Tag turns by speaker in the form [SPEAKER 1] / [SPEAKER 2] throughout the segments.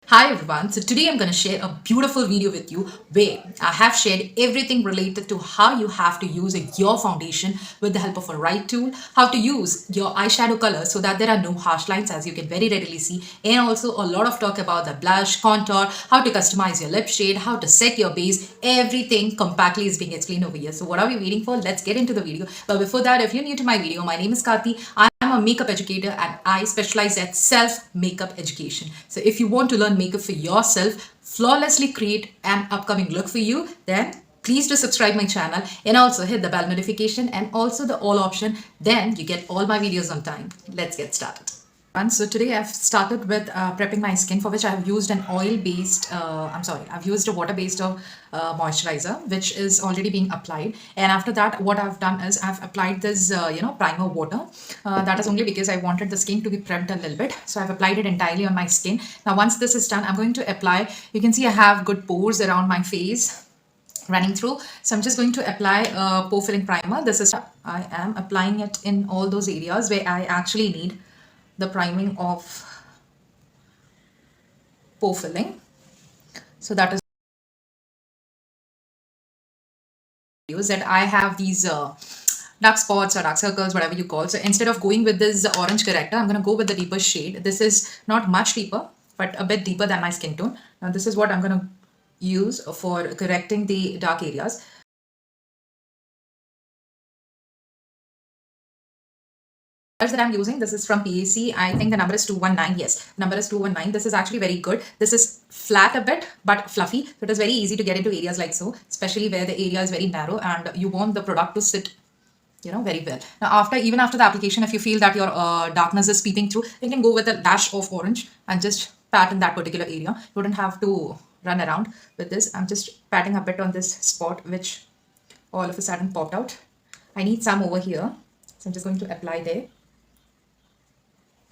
[SPEAKER 1] Hi everyone, so today I'm going to share a beautiful video with you where I have shared everything related to how you have to use your foundation with the help of a right tool, how to use your eyeshadow color so that there are no harsh lines as you can very readily see, and also a lot of talk about the blush, contour, how to customize your lip shade, how to set your base, everything compactly is being explained over here. So what are we waiting for? Let's get into the video. But before that, if you're new to my video, my name is Karthi. I'm a makeup educator and I specialize at self makeup education. So if you want to learn makeup for yourself, flawlessly create an upcoming look for you, then please do subscribe my channel and also hit the bell notification and also the all option. Then you get all my videos on time. Let's get started. So today I've started with prepping my skin, for which I have used an oil-based, I've used a water-based moisturizer, which is already being applied. And after that, what I've done is I've applied this, primer water. That is only because I wanted the skin to be prepped a little bit. So I've applied it entirely on my skin. Now, once this is done, I'm going to apply, you can see I have good pores around my face running through. So I'm just going to apply a pore filling primer. I am applying it in all those areas where I actually need the priming of pore filling. So that is use that I have these dark spots or dark circles, whatever you call. So instead of going with this orange corrector, I'm going to go with the deeper shade. This is not much deeper, but a bit deeper than my skin tone. Now this is what I'm going to use for correcting the dark areas. That I'm using, this is from PAC. I think the number is 219. Yes, number is 219. This is actually very good. This is flat a bit but fluffy, so it is very easy to get into areas like so, especially where the area is very narrow and you want the product to sit very well. Now even after the application, if you feel that your darkness is peeping through, you can go with a dash of orange and just pat in that particular area. You wouldn't have to run around with this. I'm just patting a bit on this spot which all of a sudden popped out. I need some over here, so I'm just going to apply there.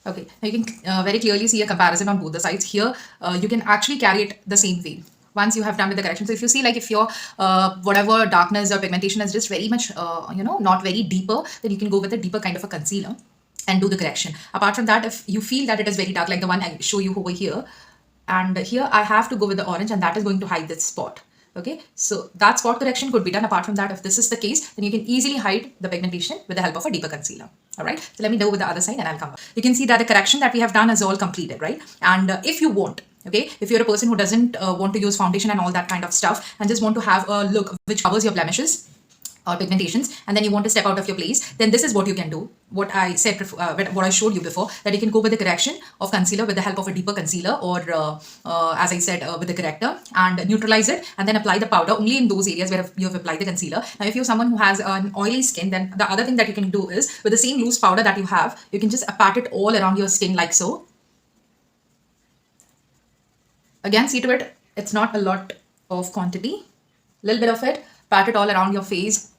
[SPEAKER 1] Okay, now you can very clearly see a comparison on both the sides. Here, you can actually carry it the same way once you have done with the correction. So if you see, like, if your whatever darkness or pigmentation is just very much, not very deeper, then you can go with a deeper kind of a concealer and do the correction. Apart from that, if you feel that it is very dark, like the one I show you over here, and here I have to go with the orange, and that is going to hide this spot. Okay, so that spot correction could be done. Apart from that, if this is the case, then you can easily hide the pigmentation with the help of a deeper concealer. All right, so let me do with the other side and I'll come back. You can see that the correction that we have done is all completed, right? And if you want, okay, if you're a person who doesn't want to use foundation and all that kind of stuff and just want to have a look which covers your blemishes or pigmentations, and then you want to step out of your place, then this is what you can do. What I said, what I showed you before, that you can go with the correction of concealer with the help of a deeper concealer, or as I said, with the corrector, and neutralize it, and then apply the powder only in those areas where you have applied the concealer. Now, if you're someone who has an oily skin, then the other thing that you can do is, with the same loose powder that you have, you can just pat it all around your skin like so. Again, see to it, it's not a lot of quantity, little bit of it, pat it all around your face,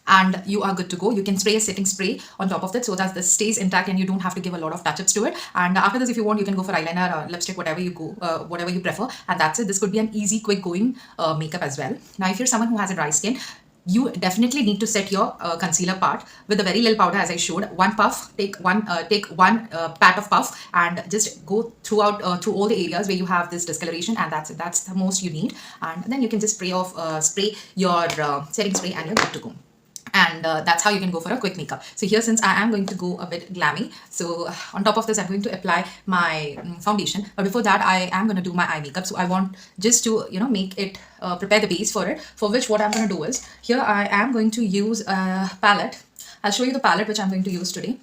[SPEAKER 1] and you are good to go. You can spray a setting spray on top of that so that this stays intact and you don't have to give a lot of touch-ups to it. And after this, if you want, you can go for eyeliner or lipstick, whatever you prefer, and that's it. This could be an easy, quick going makeup as well. Now, if you're someone who has a dry skin, you definitely need to set your concealer part with a very little powder, as I showed. One puff, take one pat of puff, and just go through all the areas where you have this discoloration, and that's it. That's the most you need. And then you can just spray your setting spray, and you're good to go. And that's how you can go for a quick makeup. So here, since I am going to go a bit glammy, so on top of this I'm going to apply my foundation, but before that I am going to do my eye makeup. So I want just to make it prepare the base for it, for which what I'm going to do is, here I am going to use a palette. I'll show you the palette which I'm going to use today.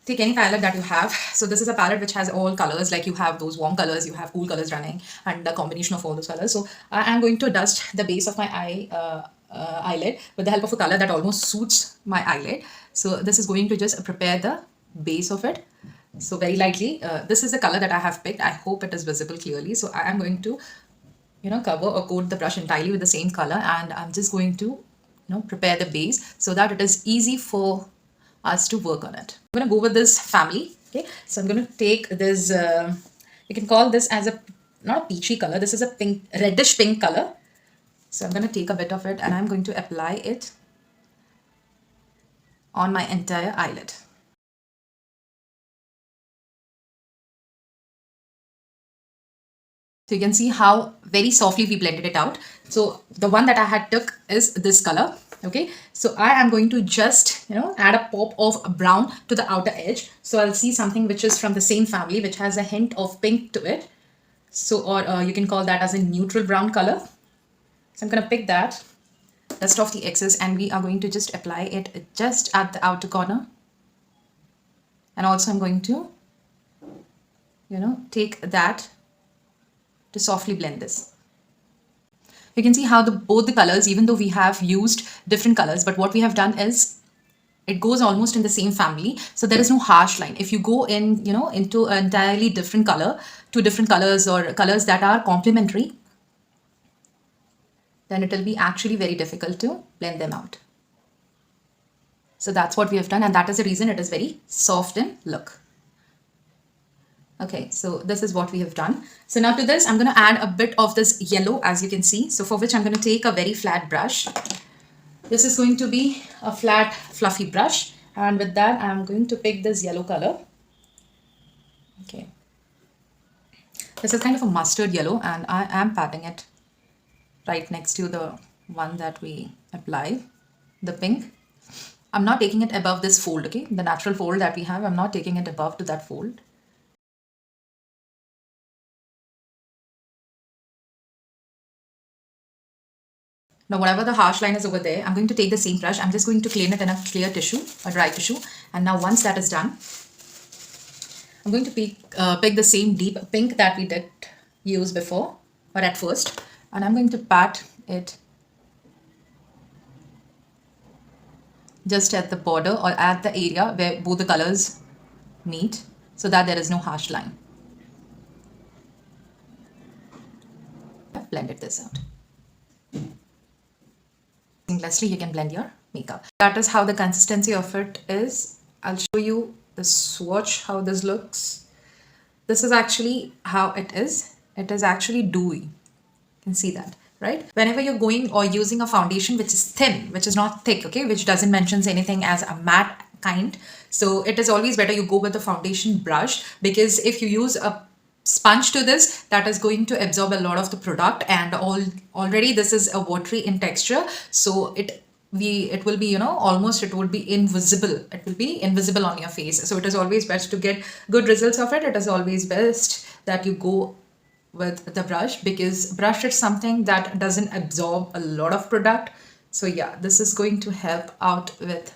[SPEAKER 1] Take any palette that you have. So this is a palette which has all colors, like you have those warm colors, you have cool colors running, and the combination of all those colors. So I am going to dust the base of my eyelid with the help of a color that almost suits my eyelid. So this is going to just prepare the base of it. So very lightly, this is the color that I have picked. I hope it is visible clearly. So I am going to cover or coat the brush entirely with the same color, and I'm just going to prepare the base so that it is easy for us to work on it. I'm going to go with this family. Okay, so I'm going to take this, you can call this as not a peachy color, this is a pink, reddish pink color. So I'm going to take a bit of it and I'm going to apply it on my entire eyelid. So you can see how very softly we blended it out. So the one that I had took is this color. Okay, so I am going to just add a pop of brown to the outer edge. So I'll see something which is from the same family, which has a hint of pink to it. So or you can call that as a neutral brown color. So I'm going to pick that, dust off the excess, and we are going to just apply it just at the outer corner. And also I'm going to take that to softly blend this. You can see how both the colors, even though we have used different colors, but what we have done is it goes almost in the same family. So there is no harsh line. If you go in, into an entirely different color, two different colors or colors that are complementary, then it will be actually very difficult to blend them out. So that's what we have done, and that is the reason it is very soft in look. Okay, so this is what we have done. So now to this, I'm going to add a bit of this yellow, as you can see. So for which I'm going to take a very flat brush. This is going to be a flat, fluffy brush. And with that, I'm going to pick this yellow color. Okay. This is kind of a mustard yellow, and I am patting it right next to the one that we applied, the pink. I'm not taking it above this fold, okay? The natural fold that we have, I'm not taking it above to that fold. Now, whatever the harsh line is over there, I'm going to take the same brush. I'm just going to clean it in a clear tissue, a dry tissue. And now once that is done, I'm going to pick the same deep pink that we did use before, or at first. And I'm going to pat it just at the border or at the area where both the colors meet, so that there is no harsh line. I've blended this out. Seamlessly, you can blend your makeup. That is how the consistency of it is. I'll show you the swatch, how this looks. This is actually how it is. It is actually dewy. You can see that, right? Whenever you're going or using a foundation which is thin, which is not thick, okay, which doesn't mention anything as a matte kind, so it is always better you go with the foundation brush, because if you use a sponge to this, that is going to absorb a lot of the product, and already this is a watery in texture, so it will be almost, it would be invisible. It will be invisible on your face. So it is always best to get good results of it. It is always best that you go with the brush, because brush is something that doesn't absorb a lot of product. So yeah, this is going to help out with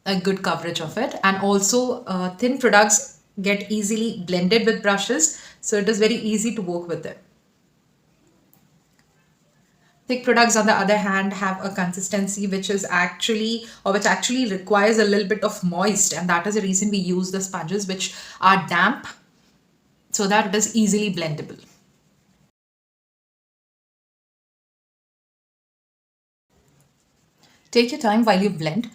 [SPEAKER 1] a good coverage of it. And also thin products get easily blended with brushes, so it is very easy to work with it. Thick products, on the other hand, have a consistency which actually requires a little bit of moist, and that is the reason we use the sponges which are damp, so that it is easily blendable. Take your time while you blend.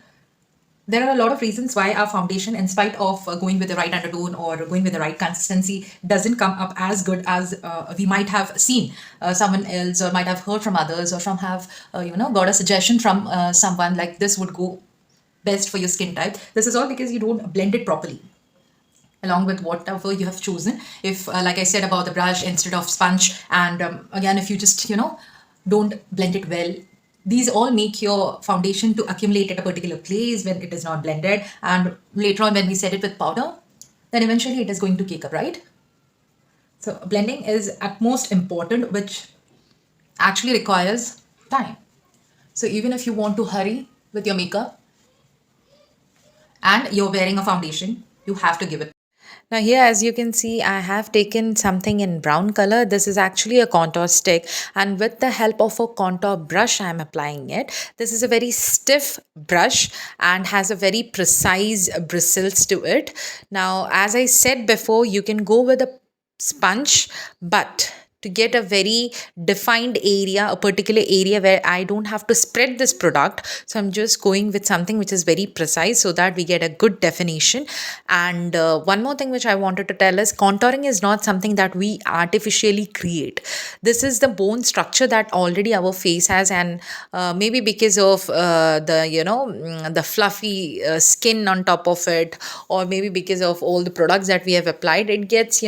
[SPEAKER 1] There are a lot of reasons why our foundation, in spite of going with the right undertone or going with the right consistency, doesn't come up as good as we might have seen someone else, or might have heard from others, or from have got a suggestion from someone like this would go best for your skin type. This is all because you don't blend it properly along with whatever you have chosen. If like I said about the brush instead of sponge, and again, if you just don't blend it well, these all make your foundation to accumulate at a particular place when it is not blended, and later on when we set it with powder, then eventually it is going to cake up, right? So blending is at most important, which actually requires time. So even if you want to hurry with your makeup and you're wearing a foundation, you have to give it. Now here, as you can see, I have taken something in brown color. This is actually a contour stick, and with the help of a contour brush, I am applying it. This is a very stiff brush and has a very precise bristles to it. Now, as I said before, you can go with a sponge, but to get a very defined area, a particular area where I don't have to spread this product. So I'm just going with something which is very precise so that we get a good definition. And one more thing which I wanted to tell is contouring is not something that we artificially create. This is the bone structure that already our face has, and maybe because of the fluffy skin on top of it, or maybe because of all the products that we have applied, it gets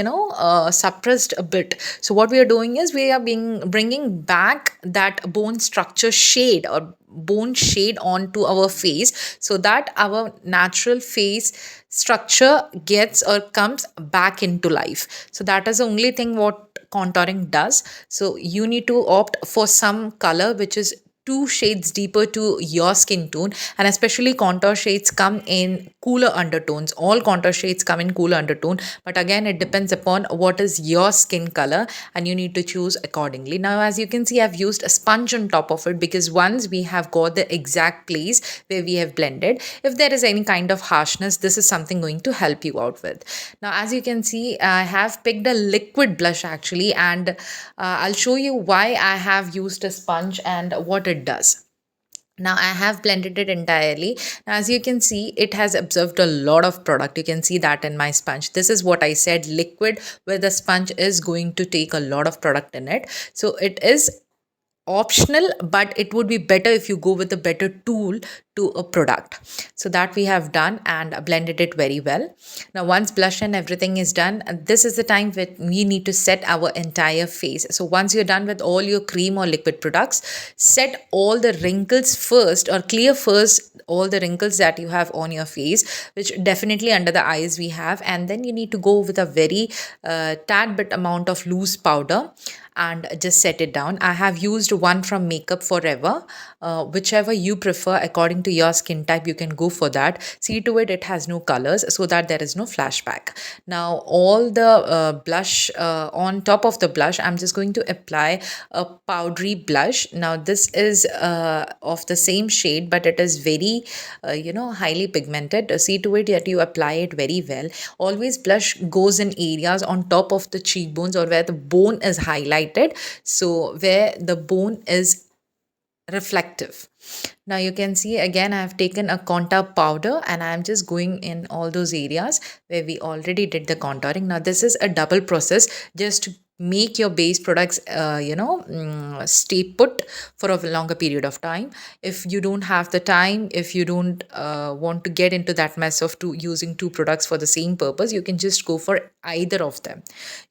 [SPEAKER 1] suppressed a bit. So what we are doing is we are bringing back that bone structure shade or bone shade onto our face, so that our natural face structure gets or comes back into life. So that is the only thing what contouring does. So you need to opt for some color which is two shades deeper to your skin tone, and especially contour shades come in cooler undertones. All contour shades come in cooler undertone, but again it depends upon what is your skin color, and you need to choose accordingly. Now as you can see, I've used a sponge on top of it, because once we have got the exact place where we have blended, if there is any kind of harshness, this is something going to help you out with. Now as you can see, I have picked a liquid blush actually, and I'll show you why I have used a sponge and what it does. Now I have blended it entirely. Now as you can see, it has absorbed a lot of product. You can see that in my sponge. This is what I said, liquid where the sponge is going to take a lot of product in it. So it is optional, but it would be better if you go with a better tool to a product. So that we have done and blended it very well. Now once blush and everything is done, this is the time when we need to set our entire face. So once you're done with all your cream or liquid products, set all the wrinkles first, or clear first all the wrinkles that you have on your face, which definitely under the eyes we have, and then you need to go with a very tad bit amount of loose powder and just set it down. I have used one from Makeup Forever. Whichever you prefer according to your skin type, you can go for that. See to it has no colors, so that there is no flashback. Now all the blush, on top of the blush, I'm just going to apply a powdery blush. Now this is of the same shade, but it is very highly pigmented. See to it that you apply it very well. Always blush goes in areas on top of the cheekbones, or where the bone is highlighted, so where the bone is reflective. Now you can see again, I have taken a contour powder and I am just going in all those areas where we already did the contouring. Now this is a double process, just to make your base products stay put for a longer period of time. If you don't have the time, if you don't want to get into that mess of using two products for the same purpose, you can just go for either of them.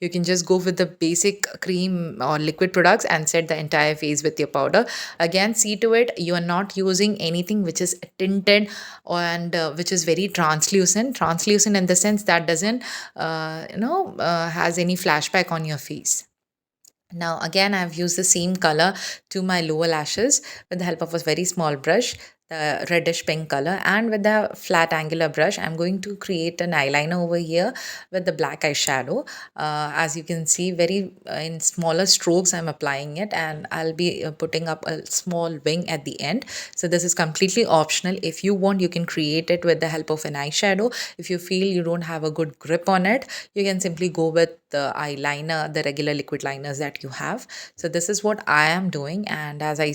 [SPEAKER 1] You can just go with the basic cream or liquid products and set the entire face with your powder. Again, see to it you are not using anything which is tinted and which is very translucent in the sense that doesn't has any flashback on your face. Now again, I've used the same color to my lower lashes with the help of a very small brush, the reddish pink color, and with the flat angular brush I'm going to create an eyeliner over here with the black eyeshadow. As you can see, very in smaller strokes I'm applying it, and I'll be putting up a small wing at the end. So this is completely optional. If you want, you can create it with the help of an eyeshadow. If you feel you don't have a good grip on it, you can simply go with the eyeliner, the regular liquid liners that you have. So this is what I am doing, and as I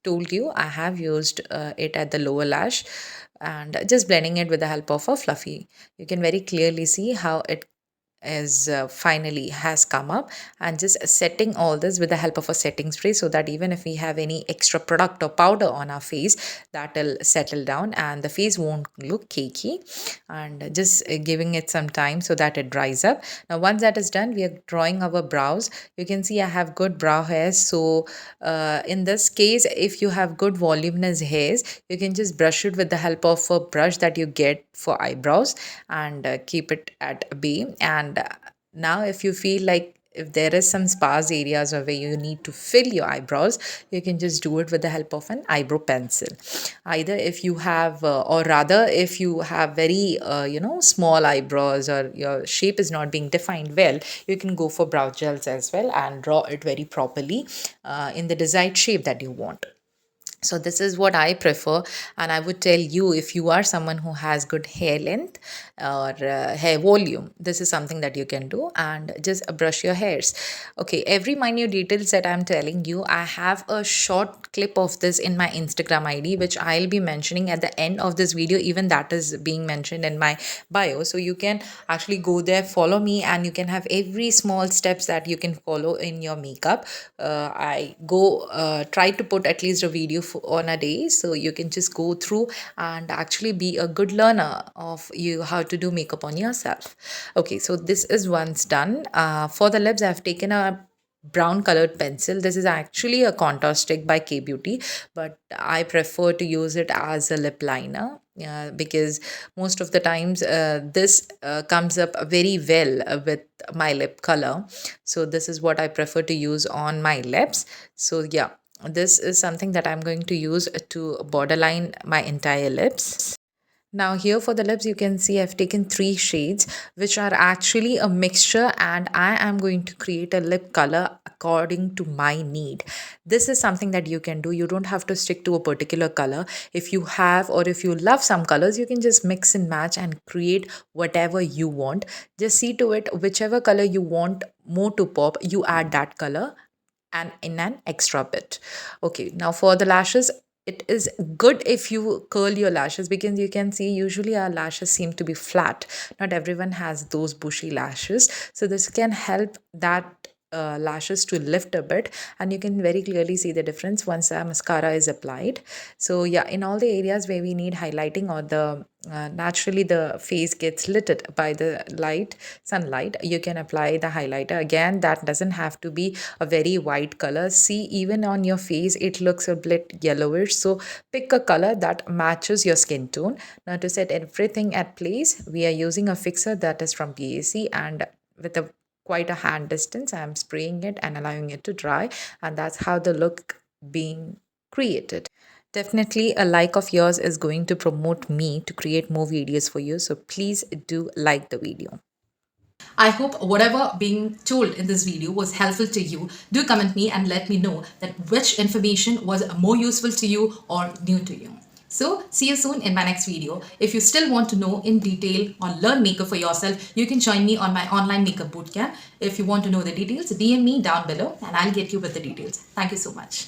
[SPEAKER 1] told you, I have used it at the lower lash and just blending it with the help of a fluffy. You can very clearly see how it is finally has come up, and just setting all this with the help of a setting spray, so that even if we have any extra product or powder on our face, that will settle down and the face won't look cakey, and just giving it some time so that it dries up. Now once that is done, we are drawing our brows. You can see I have good brow hairs, so in this case, if you have good voluminous hairs, you can just brush it with the help of a brush that you get for eyebrows, and keep it at bay. And now if you feel like if there is some sparse areas or where you need to fill your eyebrows, you can just do it with the help of an eyebrow pencil. Either if you have or rather if you have very small eyebrows, or your shape is not being defined well, you can go for brow gels as well and draw it very properly in the desired shape that you want.
[SPEAKER 2] So this is what I prefer, and I would tell you, if you are someone who has good hair length or hair volume, this is something that you can do, and just brush your hairs. Okay, every minute details that I'm telling you, I have a short clip of this in my Instagram ID, which I'll be mentioning at the end of this video. Even that is being mentioned in my bio, so you can actually go there, follow me, and you can have every small steps that you can follow in your makeup. I go try to put at least a video on a day, so you can just go through and actually be a good learner of you how to do makeup on yourself. Okay, so this is once done. For the lips, I've taken a brown colored pencil. This is actually a contour stick by K Beauty, but I prefer to use it as a lip liner. Because most of the times this comes up very well with my lip color. So this is what I prefer to use on my lips. So yeah, this is something that I'm going to use to borderline my entire lips. Now here for the lips, you can see I've taken three shades, which are actually a mixture, and I am going to create a lip color according to my need. This is something that you can do. You don't have to stick to a particular color. If you have, or if you love some colors, you can just mix and match and create whatever you want. Just see to it, whichever color you want more to pop, you add that color and in an extra bit. Okay, now for the lashes, it is good if you curl your lashes, because you can see usually our lashes seem to be flat. Not everyone has those bushy lashes, so this can help that lashes to lift a bit, and you can very clearly see the difference once the mascara is applied. So yeah, in all the areas where we need highlighting, or the naturally the face gets lit by the sunlight, you can apply the highlighter. Again, that doesn't have to be a very white color. See, even on your face it looks a bit yellowish, so pick a color that matches your skin tone. Now, to set everything at place, we are using a fixer that is from PAC, and with a quite a hand distance, I am spraying it and allowing it to dry, and that's how the look being created. Definitely, a like of yours is going to promote me to create more videos for you. So please do like the video.
[SPEAKER 1] I hope whatever being told in this video was helpful to you. Do comment me and let me know that which information was more useful to you or new to you. So see you soon in my next video. If you still want to know in detail or learn makeup for yourself, you can join me on my online makeup bootcamp. If you want to know the details, DM me down below and I'll get you with the details. Thank you so much.